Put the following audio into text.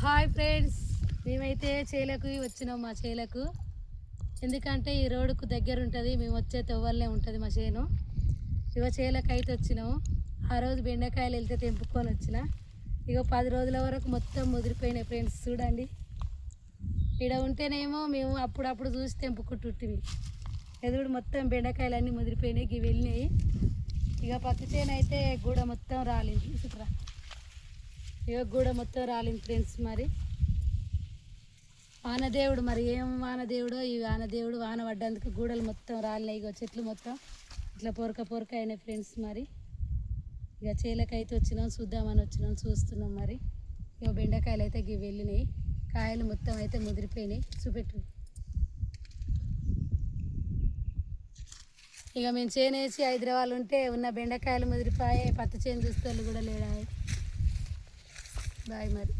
Hi friends, మేమైతే చేలకు వచ్చినాం. మా చేలకు ఎందుకంటే ఈ రోడ్డుకు దగ్గర ఉంటుంది, మేము వచ్చే తవ్వల్లే ఉంటుంది మా చేను. చేలకు అయితే వచ్చినాము. ఆ రోజు బెండకాయలు వెళ్తే తెంపుకొని వచ్చిన. 10 రోజుల వరకు మొత్తం ముదిరిపోయినాయి ఫ్రెండ్స్. చూడండి, ఇక్కడ ఉంటేనేమో మేము అప్పుడప్పుడు చూసి తెంపుకుంటుంటివి. ఎదుడు మొత్తం బెండకాయలు అన్నీ ముదిరిపోయినాయి, ఇవి వెళ్ళినాయి. పత్తి చేను అయితే గూడ మొత్తం రాలింది. చూడరా, గూడ మొత్తం రాలింది ఫ్రెండ్స్. మరి వానదేవుడు, మరి ఏం వానదేవుడో ఈ వానదేవుడు, వాన పడ్డందుకు గూడలు మొత్తం రాలినాయి. చెట్లు మొత్తం ఇట్లా పొరక అయినాయి ఫ్రెండ్స్. మరి చేలకైతే వచ్చినాం, చూద్దామని వచ్చినాం, చూస్తున్నాం. మరి బెండకాయలు అయితే ఇవి వెళ్ళినాయి, కాయలు మొత్తం అయితే ముదిరిపోయినాయి. చూపెట్టు. మేము చేనేసి హైదరాబాద్ ఉంటే ఉన్న బెండకాయలు ముదిరిపోయాయి. పత్తి చేను చూస్తే కూడా లేడా. బాయ్ మరి.